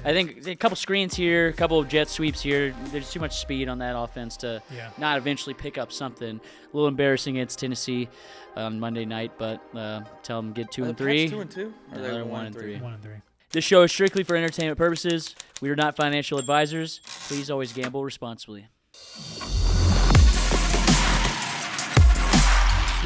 I think a couple screens here, a couple of jet sweeps here. There's too much speed on that offense to not eventually pick up something. A little embarrassing against Tennessee on Monday night, but tell them get 2 and 3. 2 and 2? Or they're 1 and 3? 1 and 3. This show is strictly for entertainment purposes. We are not financial advisors. Please always gamble responsibly.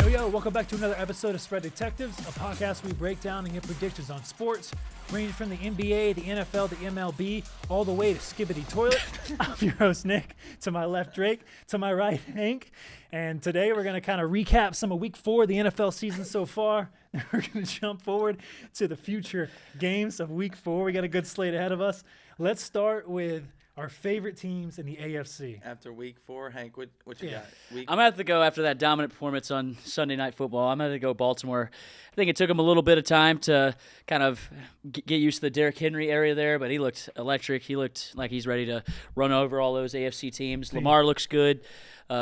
Yo, welcome back to another episode of Spread Detectives, a podcast where we break down and give predictions on sports, ranging from the NBA, the NFL, the MLB, all the way to Skibbity Toilet. I'm your host, Nick. To my left, Drake. To my right, Hank. And today we're going to kind of recap some of Week 4 of the NFL season so far. Then we're going to jump forward to the future games of Week 4. We got a good slate ahead of us. Let's start with our favorite teams in the AFC. After Week 4, Hank, what you got? I'm going to have to go after that dominant performance on Sunday Night Football. I'm going to go Baltimore. I think it took him a little bit of time to kind of get used to the Derrick Henry area there, but he looked electric. He looked like he's ready to run over all those AFC teams. Lamar looks good.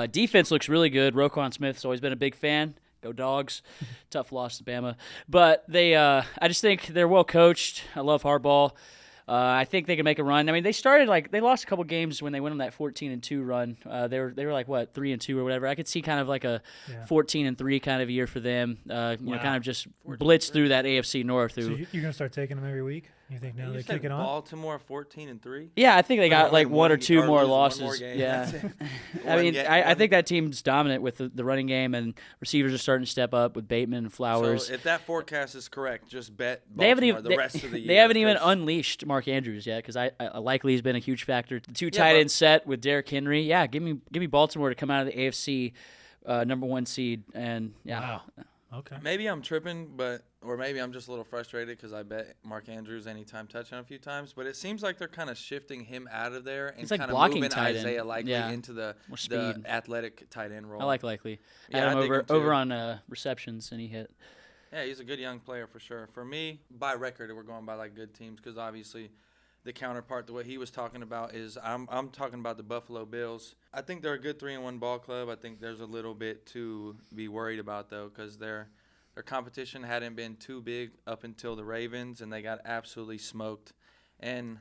Defense looks really good. Roquan Smith's always been a big fan. Go Dogs. Tough loss to Bama. But I just think they're well coached. I love Harbaugh. I think they can make a run. I mean, they lost a couple games when they went on that 14-2 run. They were like 3-2 or whatever. I could see kind of like a 14-3 kind of year for them. Kind of just blitz through that AFC North. So you're gonna start taking them every week? You think now they kick it on? Baltimore 14-3? Yeah, I think they got like one or two more losses. losses. Yeah, I think that team's dominant with the running game, and receivers are starting to step up with Bateman and Flowers. So if that forecast is correct, just bet Baltimore the rest of the year. They haven't even unleashed Mark Andrews yet, because I likely he's been a huge factor. The two tight end set with Derrick Henry. Yeah, give me Baltimore to come out of the AFC number 1 seed, and Wow. Okay. Maybe I'm tripping, or maybe I'm just a little frustrated because I bet Mark Andrews anytime touchdown a few times. But it seems like they're kind of shifting him out of there and kind of moving Isaiah Likely into the athletic tight end role. I like Likely. Yeah, I had him over on receptions, and he hit. Yeah, he's a good young player for sure. For me, by record, we're going by like good teams because obviously the counterpart to what he was talking about is I'm talking about the Buffalo Bills. I think they're a good 3-1 ball club. I think there's a little bit to be worried about though, because their competition hadn't been too big up until the Ravens, and they got absolutely smoked. And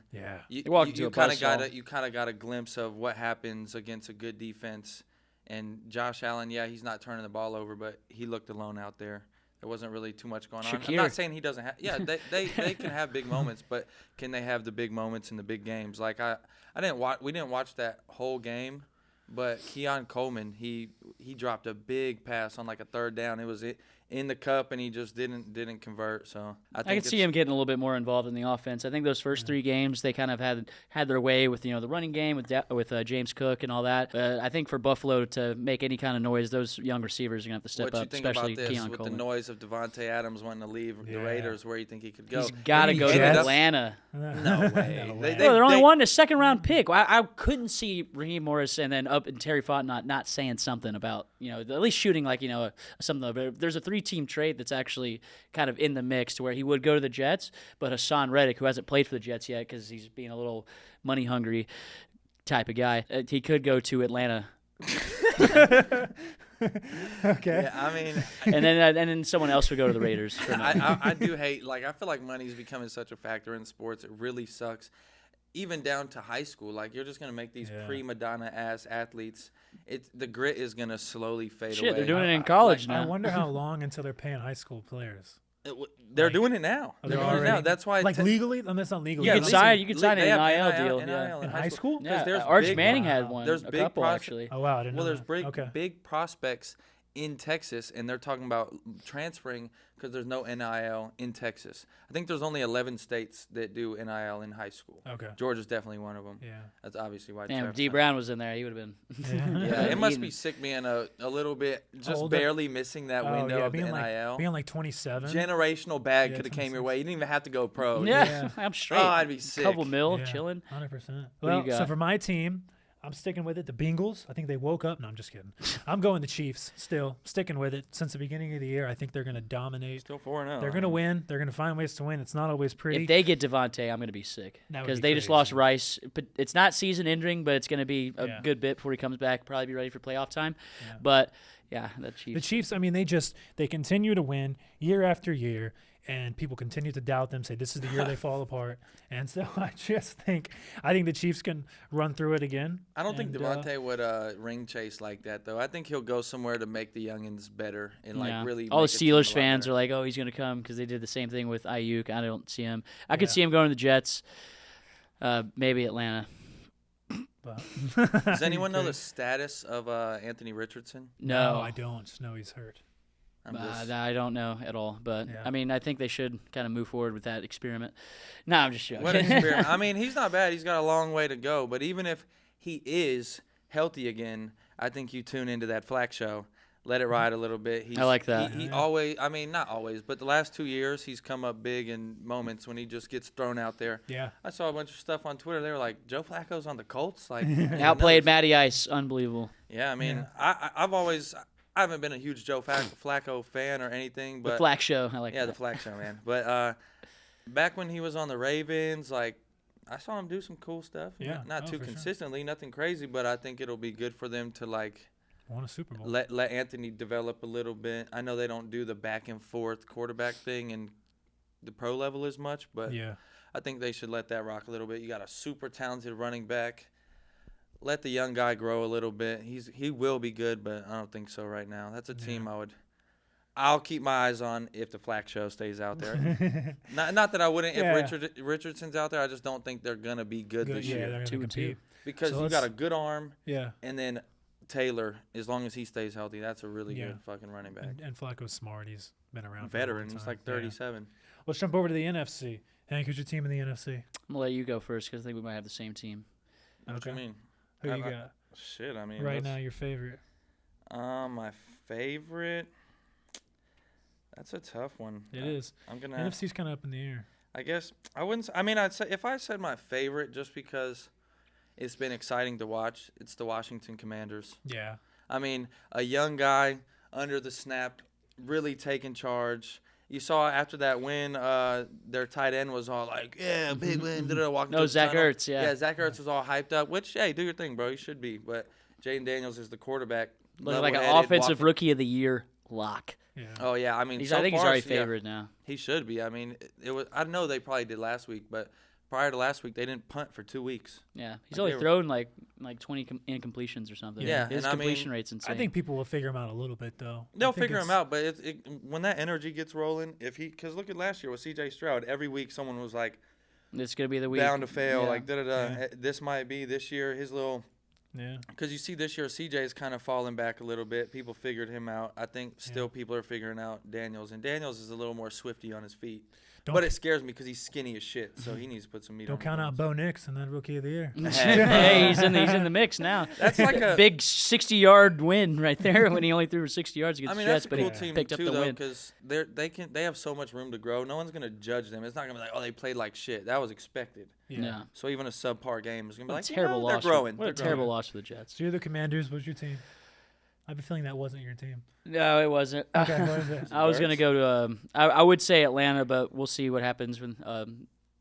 you kind of got a glimpse of what happens against a good defense. And Josh Allen, he's not turning the ball over, but he looked alone out there. There wasn't really too much going on. I'm not saying he doesn't have. Yeah, they can have big moments, but can they have the big moments in the big games? Like we didn't watch that whole game, but Keon Coleman he dropped a big pass on like a third down. It was in the cup, and he just didn't convert. So I could see him getting a little bit more involved in the offense. I think those first 3 games they kind of had their way with the running game with James Cook and all that. I think for Buffalo to make any kind of noise, those young receivers are gonna have to step up, especially Keon with Coleman. The noise of Devontae Adams wanting to leave the Raiders, where you think he could go? He's got to go to Atlanta. No way. They're only wanting a second-round pick. I couldn't see Raheem Morris and then up and Terry Fontenot not saying something about at least shooting like something. But there's a 3-team trade that's actually kind of in the mix to where he would go to the Jets, but Hassan Reddick, who hasn't played for the Jets yet because he's being a little money hungry type of guy, he could go to Atlanta. Okay. Yeah, I mean, and then someone else would go to the Raiders. I do hate, I feel like money is becoming such a factor in sports. It really sucks. Even down to high school, like you're just gonna make these prima donna ass athletes. The grit is gonna slowly fade away. They're doing it in college now. I wonder how long until they're paying high school players. They're doing it now. They're doing it now. That's why. Legally? That's not legal. You could sign an NIL deal. In high school? Yeah, Arch Manning had one. There's a couple actually. Oh wow, I didn't know there's that. big prospects in Texas, and they're talking about transferring because there's no NIL in Texas. I think there's only 11 states that do NIL in high school. Okay. Georgia's definitely one of them. Yeah. That's obviously why. Damn, if D. Brown was in there, he would have been. Yeah, it must be sick being a little bit just older. Barely missing that window of the NIL. Being like 27. Generational bag could have came your way. You didn't even have to go pro. Yeah. I'm straight. Oh, I'd be sick. Couple mil chilling. 100%. Well, so for my team, I'm sticking with it. The Bengals, I think they woke up. No, I'm just kidding. I'm going the Chiefs still. Sticking with it since the beginning of the year. I think they're going to dominate. Still 4-0. They're going to win. They're going to find ways to win. It's not always pretty. If they get Devontae, I'm going to be sick. Because they just lost Rice. But it's not season-ending, but it's going to be a good bit before he comes back. Probably be ready for playoff time. Yeah. But, the Chiefs. The Chiefs, I mean, they continue to win year after year. and people continue to doubt them, say this is the year they fall apart. And so I think the Chiefs can run through it again. I don't think Devontae would ring chase like that, though. I think he'll go somewhere to make the youngins better and really. All the make a team a Steelers lot fans better. are like, "Oh, he's going to come," because they did the same thing with Ayuk. I don't see him. I could see him going to the Jets, maybe Atlanta. But Does anyone know the status of Anthony Richardson? No, I don't. No, he's hurt. I don't know at all, but Yeah. I mean, I think they should kind of move forward with that experiment. No, I'm just joking. What experiment? I mean, he's not bad. He's got a long way to go. But even if he is healthy again, I think you tune into that Flack show, let it ride a little bit. I like that. He always, I mean, not always, but the last 2 years, he's come up big in moments when he just gets thrown out there. Yeah. I saw a bunch of stuff on Twitter. They were like, Joe Flacco's on the Colts? Like, Outplayed Matty Ice, unbelievable. Yeah, I mean, I haven't been a huge Joe Flacco fan or anything, but The Flack Show, I like yeah, that. the Flack show, man. But back when he was on the Ravens, like I saw him do some cool stuff. Yeah. Not too for sure. consistently, nothing crazy, but I think it'll be good for them to like Won a Super Bowl. let Anthony develop a little bit. I know they don't do the back and forth quarterback thing in the pro level as much, but Yeah. I think they should let that rock a little bit. You got a super talented running back. Let the young guy grow a little bit. He will be good, but I don't think so right now. That's a team I'll keep my eyes on if the Flack show stays out there. not that I wouldn't if Richardson's out there. I just don't think they're gonna be good this Yeah, year they're going to 2-2. compete. because So you got a good arm, Yeah. and then Taylor. As long as he stays healthy, that's a really Yeah. good fucking running back. And Flacco's smart. He's been around for a Veteran. long He's time. like 37. Yeah. Let's jump over to the NFC. Hank, who's your team in the NFC? I'm going to let you go first because I think we might have the same team. What do you mean? Who you I- got Shit, I mean. right now, your favorite? My favorite. That's a tough one. It is. I'm gonna. NFC's kind of up in the air. I guess I wouldn't. I mean, I'd say if I said my favorite, just because it's been exciting to watch, it's the Washington Commanders. Yeah. I mean, a young guy under the snap, really taking charge. You saw after that win, their tight end was all like, "Yeah, big win." Walking No, to the Zach tunnel. Ertz, yeah. Yeah, Zach Ertz was all hyped up. Which, hey, do your thing, bro. You should be. But Jaden Daniels is the quarterback. Looking like an level-headed, offensive walking- rookie of the year lock. Yeah. Oh yeah, I mean, I so think he's far, already yeah. favorite now. He should be. I mean, it was. I know they probably did last week, but prior to last week, they didn't punt for 2 weeks. Yeah, he's Like only they were- thrown like 20 incompletions or something. Yeah, his and I mean, completion rate's insane. I think people will figure him out a little bit, though. They'll I think figure him it's- out, but when that energy gets rolling, because look at last year with C.J. Stroud, every week someone was like it's gonna be the week. bound to fail, Yeah. like Yeah. This might be this year his little. Yeah. Because you see this year C.J.'s kind of falling back a little bit. People figured him out. I think still people are figuring out Daniels, and Daniels is a little more swifty on his feet. Don't But it scares me because he's skinny as shit, so he needs to put some meat on Don't the count out bones. Bo Nix and then Rookie of the Year. Hey, he's in the mix now. That's like a Big 60-yard win right there when he only threw 60 yards against I mean, the that's Jets, a but cool he team picked up too, the though, win. because they have so much room to grow. No one's gonna judge them. It's not gonna be like, oh, they played like shit. That was expected. Yeah. So even a subpar game is gonna be What like, a terrible they're loss. growing. What a They're terrible growing. loss for the Jets. So you're the Commanders. What's your team? I have a feeling that wasn't your team. No, it wasn't. Okay, what is it? I was gonna go to. I would say Atlanta, but we'll see what happens when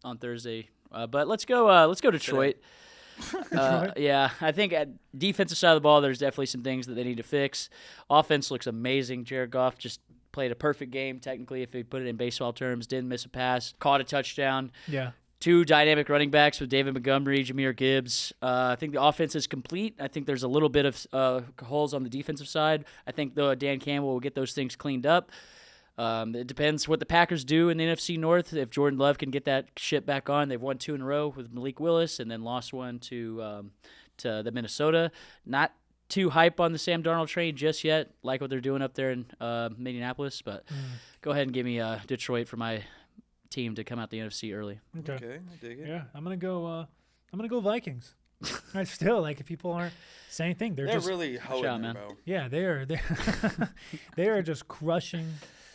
on Thursday. But let's go Detroit. Yeah, I think at defensive side of the ball, there's definitely some things that they need to fix. Offense looks amazing. Jared Goff just played a perfect game, technically, if you put it in baseball terms. Didn't miss a pass, caught a touchdown. Yeah. Two dynamic running backs with David Montgomery, Jahmyr Gibbs. I think the offense is complete. I think there's a little bit of holes on the defensive side. I think Dan Campbell will get those things cleaned up. It depends what the Packers do in the NFC North. If Jordan Love can get that shit back on, they've won 2 in a row with Malik Willis and then lost one to the Minnesota. Not too hype on the Sam Darnold train just yet, like what they're doing up there in Minneapolis. But go ahead and give me Detroit for my team to come out the NFC early. Okay. Okay, I dig it. Yeah, I'm gonna go Vikings. I still like if people aren't saying anything, they're just really hoeing out, there, man. bro. yeah they are just crushing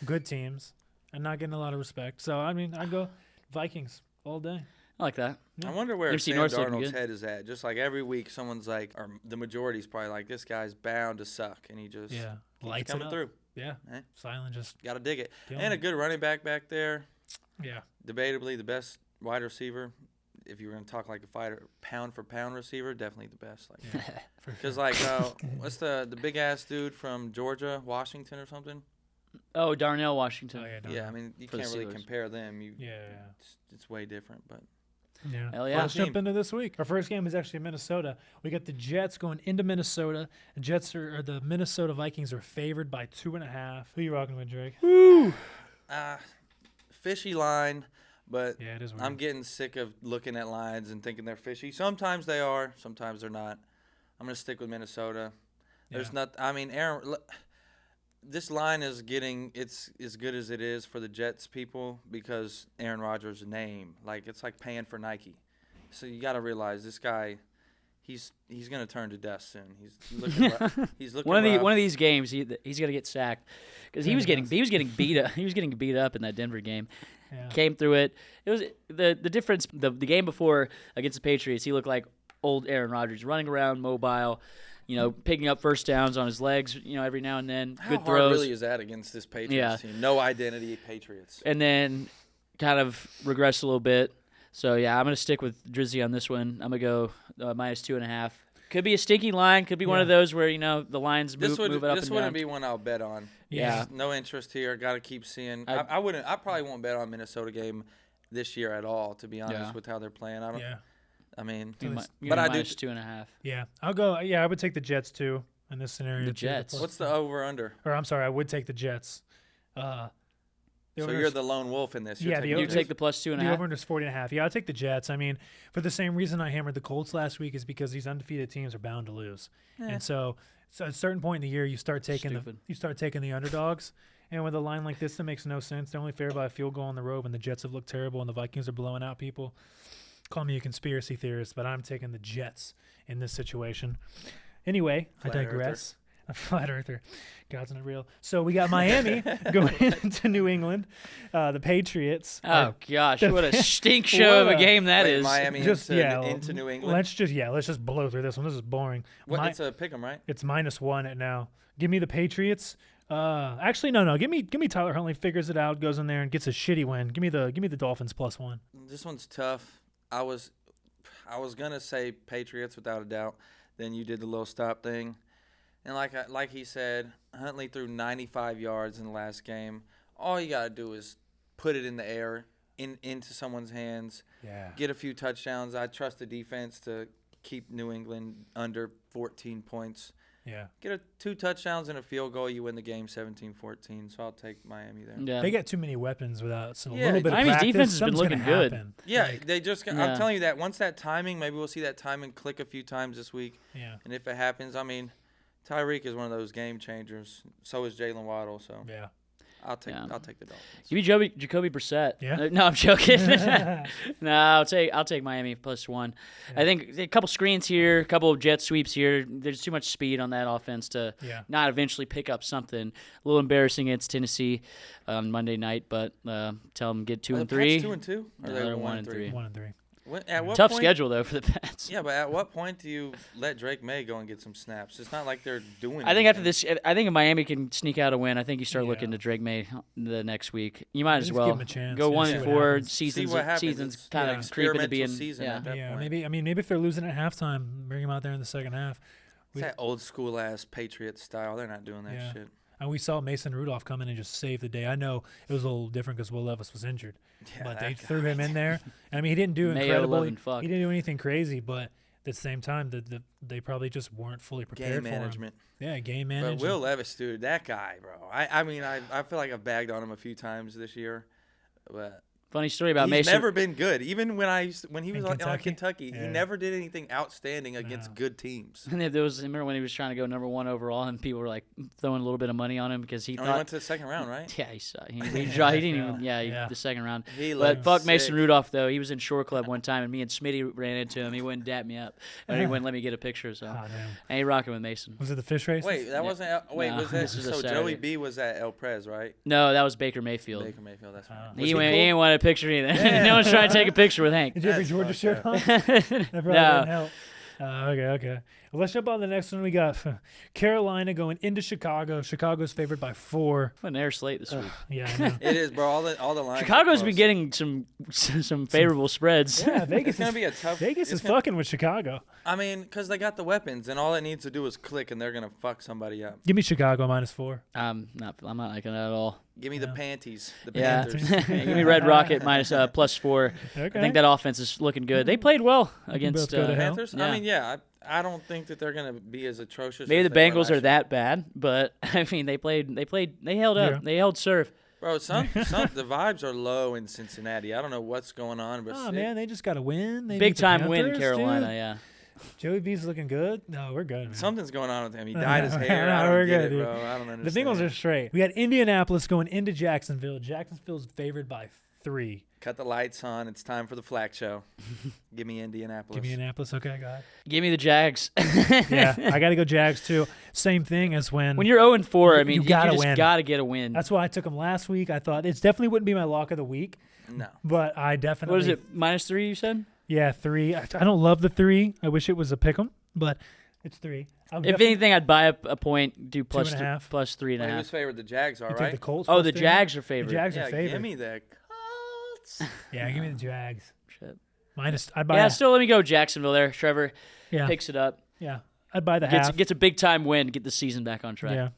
good teams and not getting a lot of respect. So I mean, I go Vikings all day. I like that. I wonder where NFC Sam North's looking Darnold's good. head is at. Just like every week, someone's like, or the majority's probably like, this guy's bound to suck, and he just Yeah, keeps lights it coming up. through. Yeah, Eh? Silent just Got to dig it. killing And a it. good running back there. Yeah, Debatably the best wide receiver. If you were going to talk like a fighter, pound for pound receiver, definitely the best. Like, yeah, for because sure. like, what's the big ass dude from Georgia, Washington or something? Oh, Darnell Washington. Oh, yeah, don't Yeah, know. I mean, you For the can't really Steelers. compare them. Yeah. It's way different, but Yeah. Hell yeah. Well, let's Fun jump team. into this week. Our first game is actually Minnesota. We got the Jets going into Minnesota. The Jets or the Minnesota Vikings are favored by 2.5. Who you rocking with, Drake? fishy line. But Yeah, it is weird. I'm getting sick of looking at lines and thinking they're fishy. Sometimes they are, sometimes they're not. I'm gonna stick with Minnesota. There's Yeah. not. I mean, Aaron. This line is getting it's as good as it is for the Jets people because Aaron Rodgers' name. Like it's like paying for Nike. So you got to realize this guy, he's gonna turn to dust soon. He's looking. He's looking. One of these games, he's gonna get sacked because he was getting beat up. He was getting beat up in that Denver game. Yeah. Came through it. It was the difference. The game before against the Patriots, he looked like old Aaron Rodgers, running around, mobile. Picking up first downs on his legs, every now and then. How Good hard throws. really is that against this Patriots team? No identity Patriots. And then kind of regressed a little bit. So, yeah, I'm going to stick with Drizzy on this one. I'm going to go -2.5. Could be a stinky line. Could be one of those where, the lines move it up and down. This wouldn't be one I'll bet on. Yeah. No interest here. Got to keep seeing. I wouldn't. I probably won't bet on Minnesota game this year at all, to be honest, with how they're playing. I don't. Yeah. I mean, But I do -2.5. Yeah. I'll go. Yeah, I would take the Jets too in this scenario. The too. Jets. What's the over/under? Or I'm sorry, I would take the Jets. The So over-under you're is- the lone wolf in this. Yeah, You take the The +2.5. over-under is 40.5. Yeah, I'll take the Jets. I mean, for the same reason I hammered the Colts last week is because these undefeated teams are bound to lose, and so at a certain point in the year you start taking Stupid. the underdogs. And with a line like this, that makes no sense. They're only favored by a field goal on the road, and the Jets have looked terrible, and the Vikings are blowing out people. Call me a conspiracy theorist, but I'm taking the Jets in this situation. Anyway, Flat I digress. A flat earther. God's not real. So we got Miami going into New England. The Patriots. Oh, gosh. What a stink show of a What a- game that Wait, is. Miami Just into New England. Let's just blow through this one. This is boring. It's a pick 'em, right? It's -1 at now. Give me the Patriots. Actually, no. Give me Tyler Huntley figures it out, goes in there and gets a shitty win. Give me the Dolphins +1. This one's tough. I was gonna say Patriots without a doubt. Then you did the little stop thing, and like he said, Huntley threw 95 yards in the last game. All you gotta do is put it in the air, into someone's hands, Yeah. get a few touchdowns. I trust the defense to keep New England under 14 points. Yeah. Get 2 touchdowns and a field goal, you win the game 17-14. So I'll take Miami there. Yeah. They got too many weapons without a Yeah, little bit of Miami's practice. defense has been something's looking gonna good. happen. Yeah, Like, they just. Yeah. I'm telling you that once that timing, maybe we'll see that timing click a few times this week. yeah. And if it happens, I mean, Tyreek is one of those game changers. So is Jalen Waddle. So Yeah. I'll take Yeah. the Dolphins. Give me Jacoby Brissett. Yeah? No, I'm joking. No, I'll take Miami +1. Yeah. I think a couple screens here, a couple of jet sweeps here. There's too much speed on that offense to Yeah. not eventually pick up something. A little embarrassing against Tennessee on Monday night, but tell them get 2 Are and the 3. Pats 2 and 2? Or No, are they they're 1 and 3? 1 and 3. At what Tough point, schedule though for the Pats. Yeah, but at what point do you let Drake May go and get some snaps? It's not like they're doing. I think after anything. this, I think if Miami can sneak out a win, I think you start Yeah. looking to Drake May the next week. You might as Just well give him a chance, go yeah, 1 see and what 4. happens. See Season's what happens. season's It's kind an of creeping to be in. experimental season Yeah. at that Yeah, point. maybe if they're losing at halftime, bring them out there in the second half. It's that old school ass Patriots style. They're not doing that Yeah. shit. And we saw Mason Rudolph come in and just save the day. I know it was a little different because Will Levis was injured, Yeah, but that they guy. threw him in there. I mean, he didn't do Mayo incredible. loving fuck. He didn't do anything crazy, but at the same time, they probably just weren't fully prepared Game for management. him. Yeah, game But management. Will Levis, dude, that guy, bro. I mean, I feel like I've bagged on him a few times this year, but Funny story about he's Mason. never been good. Even when he was on Kentucky? Kentucky, Yeah. he never did anything outstanding against No. good teams. And there was, remember when he was trying to go number 1 overall, and people were like throwing a little bit of money on him because he He thought, went to the second round, right? yeah, he sucked. He didn't even, Yeah. the second round. He But looked fuck Mason sick. Rudolph though. He was in Shore Club one time, and me and Smitty ran into him. He wouldn't dap me up, and he wouldn't let me get a picture. So Ah, damn. I ain't rocking with Mason. Was it the fish race? Wait, that Yeah. wasn't. Wait, No, was that this was a so? Saturday. Joey B was at El Prez, right? No, that was Baker Mayfield. Baker Mayfield. That's right. Ah. Was He cool? ain't wanted a picture either. No one's trying to take a picture with Hank. Did you have your That's Georgia shirt fucked on? That probably No. didn't help. Okay. Well, let's jump on the next one. We got Carolina going into Chicago. Chicago's favored by 4. What an air slate this week. Yeah, I know. It is, bro. All the lines. Chicago's are been close. getting some favorable spreads. Yeah, It's Vegas gonna is, be a tough. Vegas it's is gonna- fucking with Chicago. I mean, because they got the weapons, and all it needs to do is click, and they're gonna fuck somebody up. Give me Chicago -4. I'm not liking that at all. Give me the panties, the Yeah, Panthers. give me Red Rocket minus +4. Okay. I think that offense is looking good. They played well both against. go to hell. Panthers. Yeah. I mean, yeah. I don't think that they're gonna be as atrocious. Maybe as the they were Bengals last are year. that bad, but I mean they held up. Yeah. They held serve. Bro, the vibes are low in Cincinnati. I don't know what's going on, but Oh, man, they just got to win. They Big beat the time win in Panthers, Carolina. dude. Yeah. Joey B's looking good. No, we're good, man. something's going on with him. He I dyed his know. hair. I I know, we're don't get good, it, dude. bro. I don't The understand. Bengals are straight. We got Indianapolis going into Jacksonville. Jacksonville's favored by 3. Cut the lights on. It's time for the flag show. Give me Indianapolis. Give me Indianapolis. Okay, go ahead. Give me the Jags. Yeah, I got to go Jags too. Same thing as when When you're 0-4, I mean, You you gotta just win. gotta get a win. That's why I took them last week. I thought it definitely wouldn't be my lock of the week, No. but I definitely. What is it? -3? You said? Yeah, 3. I don't love the 3. I wish it was a pick 'em, but it's 3. If anything, I'd buy a point. Do plus 2.5. plus 3.5. Who's favored? The Jags are, you take right? the Colts. Oh, plus the 3? Jags are The favored. Jags Yeah, are favored. give me the Colts. Yeah, give me the Jags. Shit. Minus. I'd buy. Yeah, still let me go Jacksonville there. Trevor yeah, picks it up. yeah. I'd buy the half. Gets a big time win to get the season back on track. Yeah.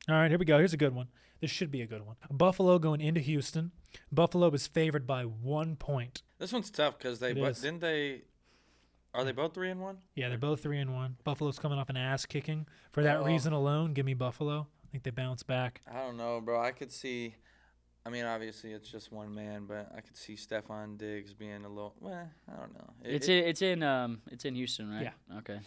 All right, here we go. Here's a good one. This should be a good one. Buffalo going into Houston. Buffalo is favored by 1 point. This one's tough because It is. didn't they? Are they both 3-1? Yeah, they're both 3-1. Buffalo's coming off an ass kicking. For that Oh. reason alone, give me Buffalo. I think they bounce back. I don't know, bro. I could see. I mean, obviously it's just one man, but I could see Stephon Diggs being a little. Well, I don't know. It's in Houston, right? Yeah. Okay.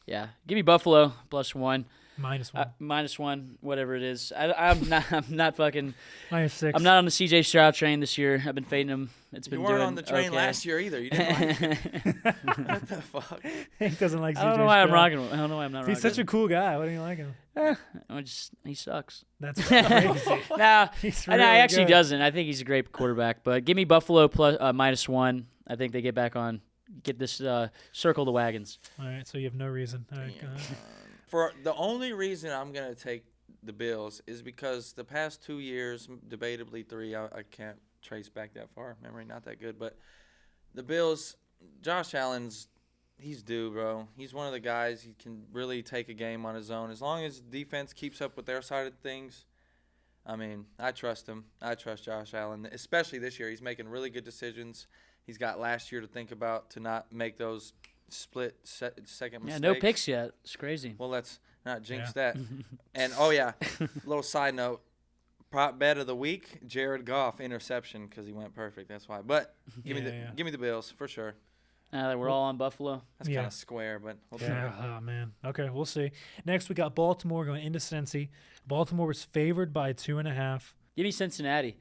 Yeah. Give me Buffalo +1. -1. -1, whatever it is. I'm not fucking. -6. I'm not on the CJ Stroud train this year. I've been fading him. It's You been weren't doing on the train okay. last year either. You didn't like it. What the fuck? He doesn't like CJ I don't know why I'm Stroud. rocking him. I don't know why I'm not He's rocking such a cool guy. Why do you like him? he sucks. That's crazy. Nah, He's he really actually good. doesn't. I think he's a great quarterback. But give me Buffalo plus -1. I think they get back on. Get this circle the wagons. All right, so you have no reason. All right, go ahead. For the only reason I'm gonna take the Bills is because the past 2 years, debatably 3, I can't trace back that far. Memory not that good, but the Bills, Josh Allen's, he's due, bro. He's one of the guys. He can really take a game on his own as long as defense keeps up with their side of things. I mean, I trust him. I trust Josh Allen, especially this year. He's making really good decisions. He's got last year to think about to not make those second Yeah, mistakes. no picks yet. It's crazy. Well, let's not jinx Yeah. that. And, oh, yeah, little side note. Prop bet of the week, Jared Goff interception because he went perfect. That's why. But give me the Bills for sure. Now that we're all on Buffalo. That's Yeah. kind of square, but we'll see. Yeah, oh man. Okay, we'll see. Next, we got Baltimore going into Cincy. Baltimore was favored by 2.5. Give me Cincinnati.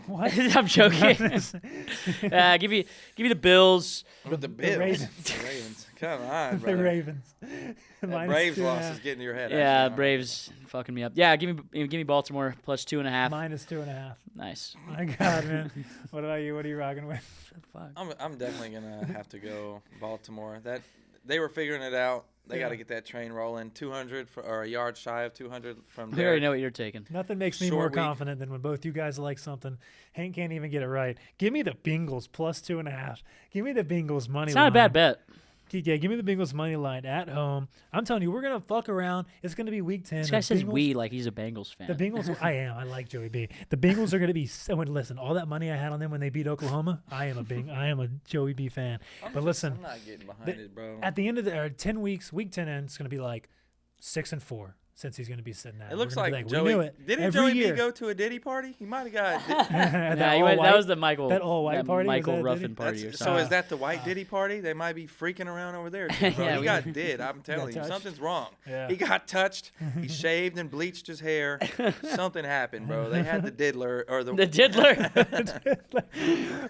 What? I'm joking. Give me the Bills. But the Bills, Ravens. the Ravens. Come on, The brother. Ravens. That Minus Braves 2.5. loss is getting to your head. Yeah, actually. Braves fucking me up. Yeah, give me Baltimore +2.5. Minus 2.5. Nice. My God, man. What about you? What are you rocking with? Fuck. I'm definitely gonna have to go Baltimore. That they were figuring it out. They got to get that train rolling. 200 or a yard shy of 200 from We already Derek. know what you're taking. Nothing makes me Short more week. confident than when both you guys like something. Hank can't even get it right. Give me the Bengals +2.5. Give me the Bengals money It's line. not a bad bet. Yeah, give me the Bengals money line at home. I'm telling you, we're gonna fuck around. It's gonna be week 10. This The guy says Bengals- we like he's a Bengals fan. The Bengals. I am. I like Joey B. The Bengals are gonna be. Listen, all that money I had on them when they beat Oklahoma, I am a Joey B fan. But listen, I'm not getting behind the- it, bro. at the end of the 10 weeks, week 10 ends, it's gonna be like 6-4. Since he's going to be sitting out. It looks We're gonna like be Joey. we knew it. Didn't Every Joey year. B go to a Diddy party? He might have got. At Nah, that he went- all-white- that was the Michael. that all-white party? Was Michael that Ruffin Diddy? party or so something. is that the white Diddy party? They might be freaking around over there, too, bro. Yeah, he we- got did. I'm telling you, touched. something's wrong. Yeah. He got touched. He shaved and bleached his hair. Something happened, bro. They had the diddler or the. The diddler.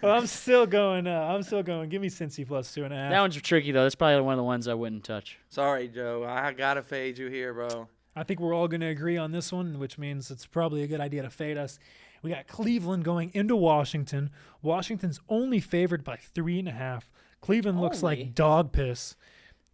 Well, I'm still going. Give me Cincy +2.5. That one's tricky though. That's probably one of the ones I wouldn't touch. Sorry, Joe. I gotta fade you here, bro. I think we're all going to agree on this one, which means it's probably a good idea to fade us. We got Cleveland going into Washington. Washington's only favored by 3.5. Cleveland looks Only? like dog piss.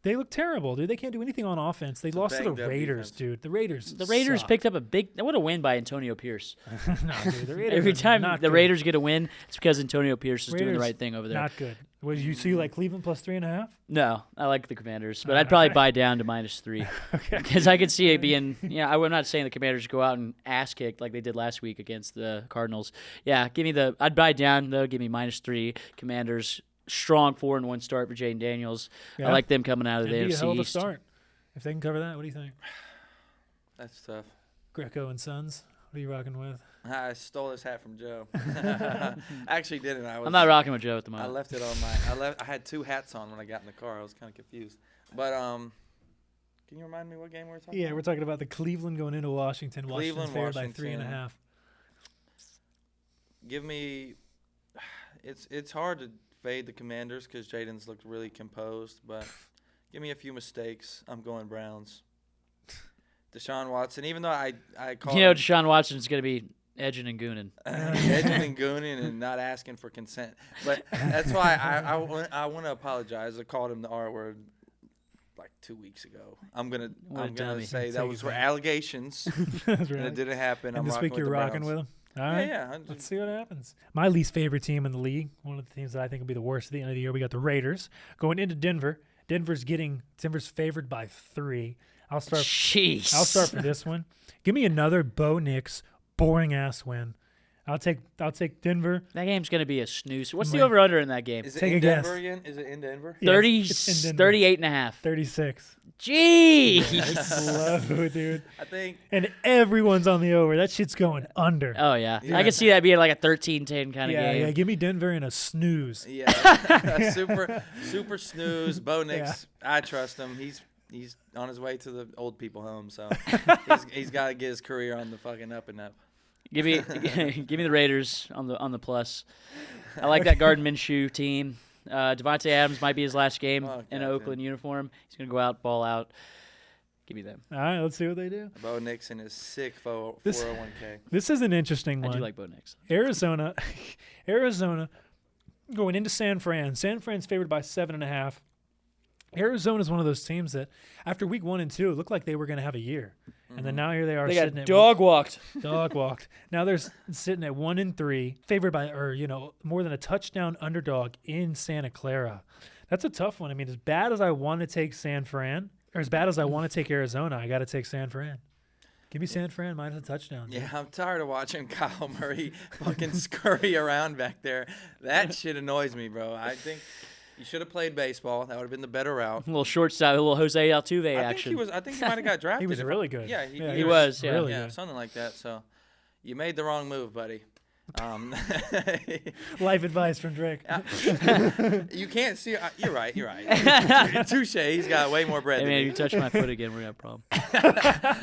They look terrible, dude. They can't do anything on offense. They lost to the banged-up Raiders, defense. dude. The Raiders. The Raiders suck. picked up what a win by Antonio Pierce. No, dude. The Raiders Every are time not the good. Raiders get a win, it's because Antonio Pierce is doing the Raiders, right thing over there. Not good. What did you see? Like Cleveland plus 3.5? No, I like the Commanders, but I'd probably buy down to -3 Okay. because I could see it being. Yeah, I'm not saying the Commanders go out and ass kick like they did last week against the Cardinals. Yeah, give me I'd buy down though. Give me -3. Commanders strong 4-1 start for Jaden Daniels. Yeah. I like them coming out of the It'd be a hell AFC of a East. start. If they can cover that, what do you think? That's tough. Greco and Sons. What are you rocking with? I stole this hat from Joe. I actually didn't. I'm not rocking with Joe at the I moment. left it on my. I had 2 hats on when I got in the car. I was kind of confused. But can you remind me what game we were talking Yeah, about? we're talking about the Cleveland going into Washington. Washington's Cleveland, favored by Washington. 3.5. Give me. It's hard to fade the Commanders because Jaden's looked really composed, but give me a few mistakes. I'm going Browns. Deshaun Watson, even though I call You know, him Deshaun Watson's going to be edging and gooning. edging and gooning and not asking for consent, but that's why I want to apologize. I called him the R word like 2 weeks ago. I'm gonna dummy. say that Take was it for back. allegations, That's and it didn't happen. And I'm this rocking week with you're the rocking Browns. with them? All right. Yeah. Let's see what happens. My least favorite team in the league, one of the teams that I think will be the worst at the end of the year, we got the Raiders going into Denver. Denver's favored by 3. I'll start Jeez. for this one. Give me another Bo Nix boring ass win. I'll take Denver. That game's going to be a snooze. What's the Wait. over-under in that game? Is it Take in a guess. Denver again? Is it in Denver? Yeah, 30, it's in Denver. 38.5. 36. Jeez. Low, dude. I think. And everyone's on the over. That shit's going under. Oh, yeah. Yeah. I can see that being like a 13-10 kind of yeah, game. yeah. Give me Denver in a snooze. Yeah, super snooze. Bo Nix, I trust him. He's on his way to the old people home, so he's got to get his career on the fucking up and up. Give me the Raiders on the plus. I like that Gardner Minshew team. Devontae Adams might be his last game Oh, in an God, Oakland uniform. He's going to go out, ball out. Give me them. All right, let's see what they do. Bo Nix and his sick This- 401k. This is an interesting I one. do like Bo Nix. Arizona going into San Fran. San Fran's favored by 7.5. Arizona's one of those teams that after week 1 and 2, it looked like they were going to have a year. And then now here they are They sitting got at dog walked. dog walked. Now they're sitting at 1 and 3, favored by more than a touchdown underdog in Santa Clara. That's a tough one. I mean, as bad as I want to take San Fran, or as bad as I want to take Arizona, I got to take San Fran. Give me San Fran minus a touchdown. dude. Yeah, I'm tired of watching Kyle Murray fucking scurry around back there. That shit annoys me, bro. I think you should have played baseball. That would have been the better route. A little shortstop, a little Jose Altuve I action. think he might have got drafted. He was if really good. Yeah, He was, yeah. really yeah, good. something like that. So you made the wrong move, buddy. Life advice from Drake. You can't see. You're right. You're right. Touche. He's got way more bread Hey, than man, me. if you touch my foot again, we're going to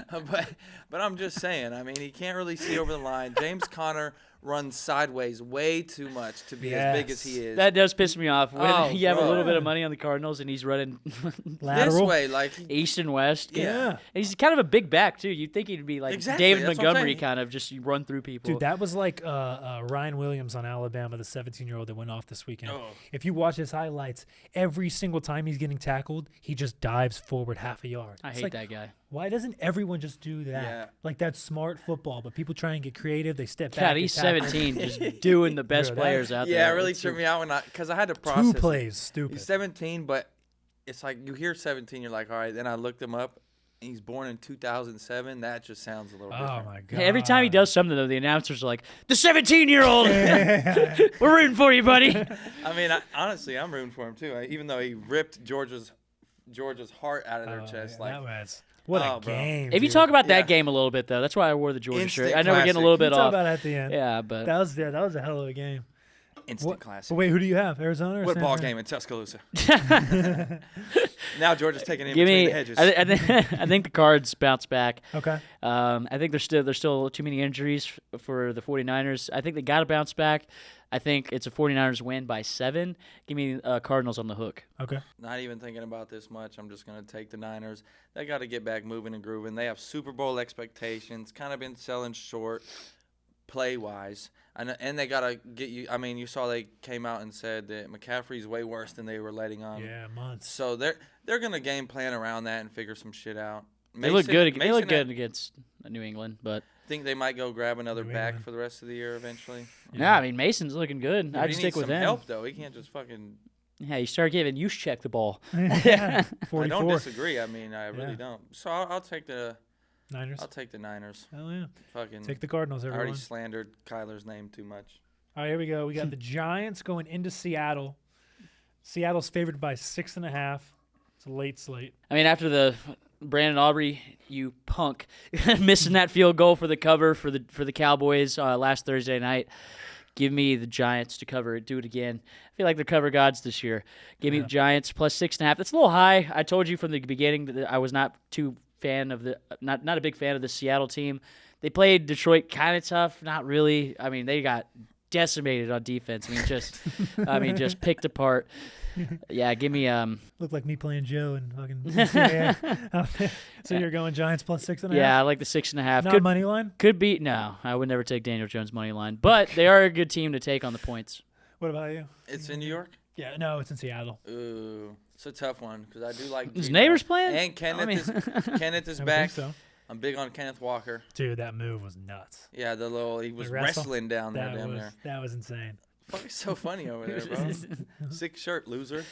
have a problem. But I'm just saying. I mean, he can't really see over the line. James Conner runs sideways way too much to be as big as he is. That does piss me off. When Oh, you have a bro. little bit of money on the Cardinals and he's running this Lateral. way, like east and west. Yeah. He's kind of a big back, too. You'd think he'd be like Exactly, David that's what I'm Montgomery, saying. kind of just run through people. Dude, that was like Ryan Williams on Alabama, the 17-year-old that went off this weekend. Oh. If you watch his highlights, every single time he's getting tackled, he just dives forward half a yard. I It's hate like, that guy. Why doesn't everyone just do that? Yeah. Like, that's smart football, but people try and get creative. They step back. God, they he's tackle. 17, just doing the best Bro, that- players out there. yeah, it really It's tripped me out because I had to process. Two it. plays, stupid. He's 17, but it's like you hear 17, you're like, all right. Then I looked him up. He's born in 2007. That just sounds a little Oh, different. my God. Hey, every time he does something, though, the announcers are like, the 17-year-old! We're rooting for you, buddy. I mean, honestly, I'm rooting for him too. Even though he ripped Georgia's heart out of their chest, Yeah, like that was, what Oh, a bro. game. If you dude. talk about Yeah. that game a little bit, though, that's why I wore the Georgia Instant shirt. I know we're getting a classic. little We'll bit talk off. about it at the end. Yeah, but That was a hell of a game. instant classic. But wait, who do you have? Arizona or What San ball Fran? game in Tuscaloosa? Now Georgia's taking in give between me. the hedges. I think the Cards bounce back. Okay. I think there's still too many injuries for the 49ers. I think they got to bounce back. I think it's a 49ers win by 7. Give me Cardinals on the hook. Okay. Not even thinking about this much. I'm just going to take the Niners. They got to get back moving and grooving. They have Super Bowl expectations. Kind of been selling short. play wise. And they gotta get you. I mean, you saw they came out and said that McCaffrey's way worse than they were letting on. Yeah, months. So they're gonna game plan around that and figure some shit out. They look good. They look good against New England, but think they might go grab another New back England. for the rest of the year eventually. yeah, I mean Mason's looking good. But I'd he stick needs with some him. help though. He can't just fucking. Yeah, you start giving check the ball. Yeah, I 44. don't disagree. I mean, I really Yeah. don't. So I'll take the Niners. I'll take the Niners. Hell yeah. Fucking. Take the Cardinals, I everyone. already slandered Kyler's name too much. All right, here we go. We got the Giants going into Seattle. Seattle's favored by 6.5. It's a late slate. I mean, after the Brandon Aubrey, you punk, missing that field goal for the cover for the Cowboys last Thursday night. Give me the Giants to cover it. Do it again. I feel like they're cover gods this year. Give me the Giants plus 6.5. That's a little high. I told you from the beginning that I was not a big fan of the Seattle team. They played Detroit kind of tough. Not really. I mean, they got decimated on defense. I mean, just picked apart. Yeah, give me Looked like me playing Joe and fucking NCAA. So you're going Giants plus 6.5? Yeah, I like the 6.5. Not money line? Could be. No, I would never take Daniel Jones money line, but they are a good team to take on the points. What about you? It's in New York. Yeah, no, it's in Seattle. Ooh, it's a tough one because I do like His Geno. neighbors playing? And Kenneth is I would back. think so. I'm big on Kenneth Walker. Dude, that move was nuts. Yeah, he was wrestle? wrestling down there, damn near. That was insane. Fuck, he's so funny over there, bro. Sick shirt, loser.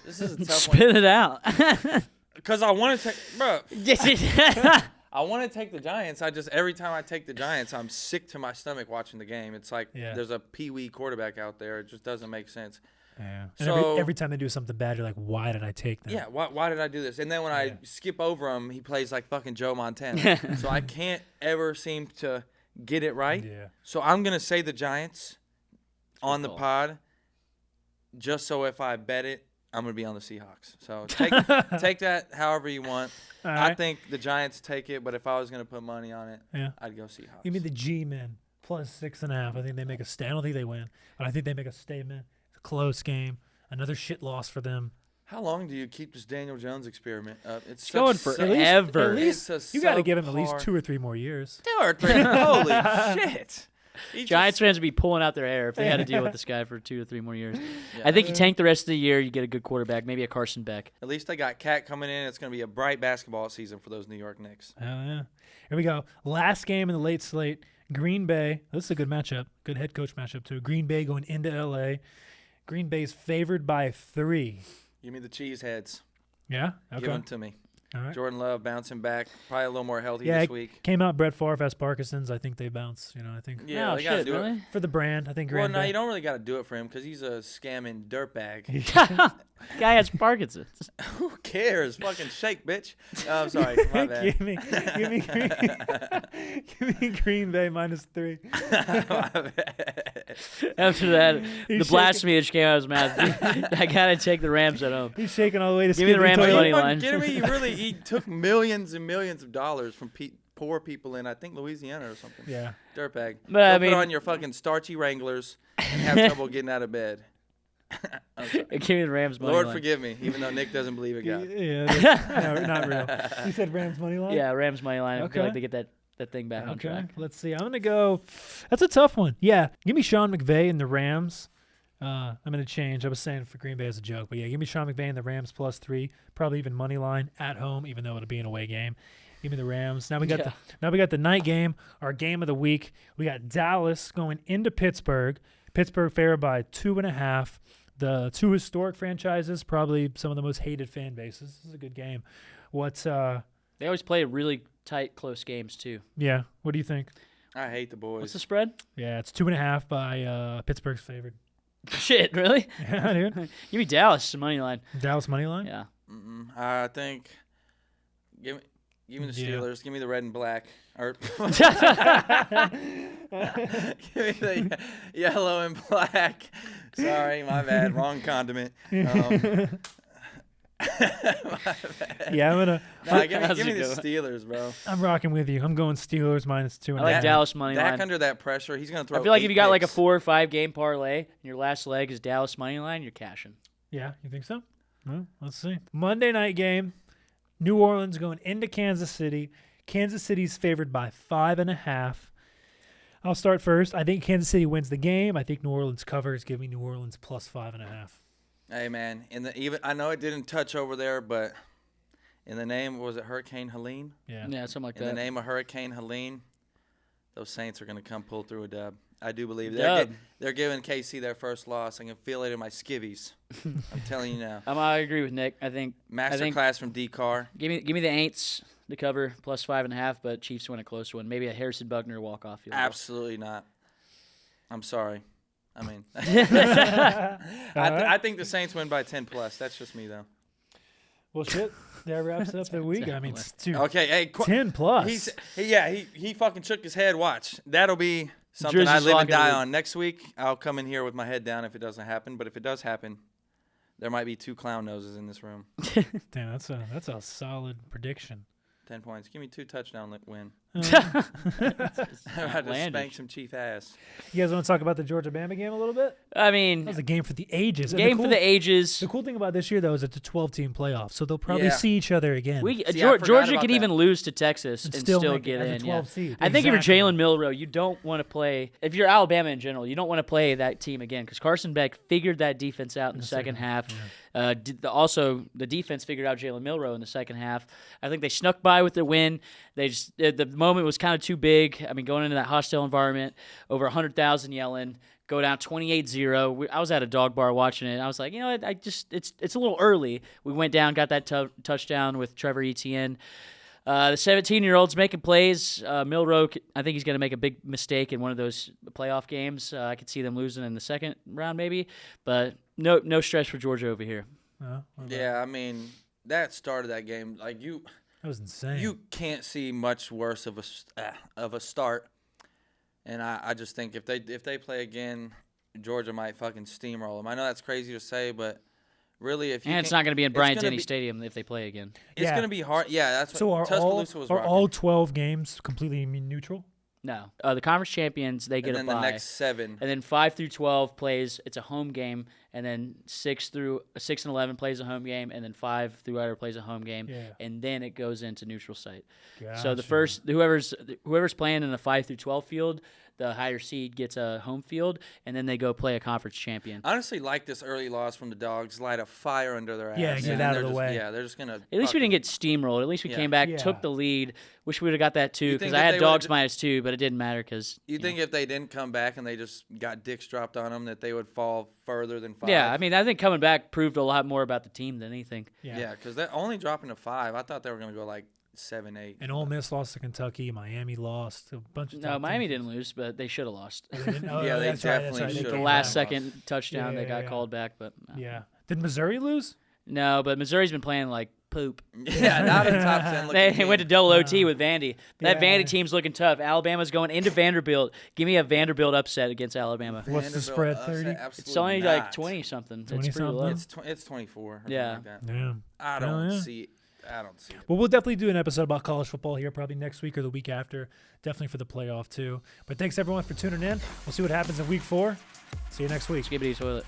This is a tough one. Spit it out. Because I want to take, bro. I want to take the Giants. Every time I take the Giants, I'm sick to my stomach watching the game. It's like there's a peewee quarterback out there. It just doesn't make sense. Yeah. And So every time they do something bad, you're like, why did I take them? Yeah, why did I do this? And then when I skip over him, he plays like fucking Joe Montana. So I can't ever seem to get it right. Yeah. So I'm going to say the Giants on the pod just so if I bet it, I'm going to be on the Seahawks. So take that however you want. All I right. think the Giants take it, but if I was going to put money on it, I'd go Seahawks. Give me the G-men plus 6.5. I think they make a stand. I don't think they win, but I think they make a statement. It's a close game. Another shit loss for them. How long do you keep this Daniel Jones experiment up? It's going such- forever. At least It's a you got to give him at subpar- least 2 or 3 more years. 2 or 3. Holy shit. He Giants just- fans would be pulling out their hair if they had to deal with this guy for 2 or 3 more years. Yeah. I think you tank the rest of the year, you get a good quarterback, maybe a Carson Beck. At least they got Cat coming in. It's going to be a bright basketball season for those New York Knicks. Oh, yeah. Here we go. Last game in the late slate. Green Bay. This is a good matchup. Good head coach matchup, too. Green Bay going into L.A. Green Bay's favored by 3. Give me the cheeseheads. Yeah? Okay. Give them to me. All right. Jordan Love bouncing back. Probably a little more healthy Yeah, this week. Came out Brett Favre has Parkinson's. I think they bounce. I think Yeah, Oh, they got to shit, do really? it. for the brand. I think Well, Green no, Bay. you don't really got to do it for him because he's a scamming dirtbag. Guy has Parkinson's. Who cares? Fucking shake, bitch. Oh, I'm sorry. My bad. give me Green Bay minus 3. My bad. After that, He's the blasphemy that came out of his mouth. I got to take the Rams at home. He's shaking all the way to Give me the Skippy Rams Toilet. money Are you line. fucking kidding me? He took millions and millions of dollars from poor people in, I think, Louisiana or something. Yeah. Dirtbag. But, I Go mean- put on your fucking starchy Wranglers and have trouble getting out of bed. I'm sorry. Give me the Rams money Lord line. forgive me, even though Nick doesn't believe in God. Yeah. No, not real. You said Rams money line? Yeah, Rams money line. I feel Okay. like they get that thing back on track. Let's see. I'm going to go. That's a tough one. Yeah. Give me Sean McVay and the Rams. I'm going to change. I was saying for Green Bay as a joke, but yeah, give me Sean McVay and the Rams plus 3. Probably even money line at home, even though it'll be an away game. Give me the Rams. Now we got the night game, our game of the week. We got Dallas going into Pittsburgh. Pittsburgh favored by 2.5. The 2 historic franchises, probably some of the most hated fan bases. This is a good game. They always play really tight, close games too. Yeah. What do you think? I hate the boys. What's the spread? Yeah, it's 2.5 by Pittsburgh's favored. Shit, really? Yeah, dude. Give me Dallas money line. Dallas money line. Yeah. I think give me the Yeah. Steelers. Give me the red and black. Or give me the yellow and black. Sorry, my bad. Wrong condiment. Yeah, I'm gonna. Nah, give That's me a the good one. Steelers, bro. I'm rocking with you. I'm going Steelers minus 2.5. I like Dallas money Dak line. under that pressure, he's gonna throw. I feel like if 8 you got like a picks. 4 or 5 game parlay, and your last leg is Dallas money line, you're cashing. Yeah, you think so? Well, let's see. Monday night game. New Orleans going into Kansas City. Kansas City's favored by 5.5. I'll start first. I think Kansas City wins the game. I think New Orleans covers. Give me New Orleans plus 5.5. Hey man, I know it didn't touch over there, but in the name, was it Hurricane Helene? Yeah. Yeah, something like In that. the name of Hurricane Helene, those Saints are going to come pull through a dub. I do believe Dub. they're giving KC their first loss. I can feel it in my skivvies. I'm telling you now. I agree with Nick. I think Masterclass from D-Car. give me the Aints to cover plus 5.5, but Chiefs win a close one. Maybe a Harrison Buckner walk-off field goal. Absolutely not. I'm sorry. I mean, All right. I think the Saints win by 10 plus. That's just me though. Well, shit. That wraps up the week. I mean, dude, Okay, hey, 10 plus. he fucking shook his head. Watch, that'll be something I Jersey's live and locking die it. on. Next week, I'll come in here with my head down if it doesn't happen. But if it does happen, there might be 2 clown noses in this room. Damn, that's a solid prediction. 10 points. Give me 2 touchdown win. Uh, I just Outlandish. spank some Chief ass. You guys want to talk about the Georgia-Bama game a little bit? I mean, That was a game for the ages. And game for the ages. The cool thing about this year, though, is it's a 12-team playoff, so they'll probably Yeah. see each other again. We See, I forgot Georgia about could that. even lose to Texas And and still still make it get as a in. 12 Yeah. seed. I think if Exactly. you're Jalen Milroe, you don't want to play. If you're Alabama in general, you don't want to play that team again because Carson Beck figured that defense out in the second half. Also, the defense figured out Jalen Milroe in the second half. I think they snuck by with the win. They just the moment was kind of too big. I mean, going into that hostile environment, over 100,000 yelling. Go down 28-0. I was at a dog bar watching it. I was like, you know what? It's a little early. We went down, got that touchdown with Trevor Etienne. The 17-year-old's making plays. Milroe, I think he's going to make a big mistake in one of those playoff games. I could see them losing in the second round maybe, but no stress for Georgia over here. What about- Yeah, I mean, that started that game. Like That was insane. you can't see much worse of a start. And I just think if they play again, Georgia might fucking steamroll them. I know that's crazy to say, but really, if you And it's can't- not going to be in it's Bryant gonna Denny be- Stadium if they play again. It's Yeah. going to be hard. Yeah, that's what So are Tuscaloosa was rocking. all 12 games completely neutral? No. The conference champions, they get And a then bye. the next 7. And then 5 through 12 plays. It's a home game, and then 6 and 11 plays a home game, and then 5 through other plays a home game, Yeah. and then it goes into neutral site. So Gotcha. the first whoever's playing in the 5 through 12 field, the higher seed gets a home field, and then they go play a conference champion. Honestly, like this early loss from the Dogs, light a fire under their ass. Yeah, get And out of they're the just- way. Yeah, they're just gonna. At least we didn't get steamrolled. At least we Yeah. came back, Yeah. took the lead. Wish we would have got that too, You because think I if had they Dogs would've- -2, but it didn't matter because You think if they didn't come back and they just got dicks dropped on them, that they would fall further than 5? Yeah, I mean, I think coming back proved a lot more about the team than anything. Yeah, because they're only dropping to 5. I thought they were gonna go like 7, 8. And Ole Miss lost to Kentucky. Miami lost. A bunch of No, top Miami teams. didn't lose, but they should have lost. They didn't? Oh, Yeah, they that's right, definitely They should've. The came last back. second touchdown Yeah, they got yeah. called back, but Yeah. Did Missouri lose? no. But Missouri's been playing like poop. Yeah, not in top 10. They looking went to team. double OT with Vandy. That Yeah. Vandy team's looking tough. Alabama's going into Vanderbilt. Give me a Vanderbilt upset against Alabama. What's the Vanderbilt spread, upset, 30? absolutely It's only like not. 20 something. It's 20 pretty low. something? It's 24. Or Yeah. something like that. Yeah. I Hell don't yeah. see it. I don't see it. Well, we'll definitely do an episode about college football here, probably next week or the week after. Definitely for the playoff, too. But thanks, everyone, for tuning in. We'll see what happens in week 4. See you next week. Skibbity toilet.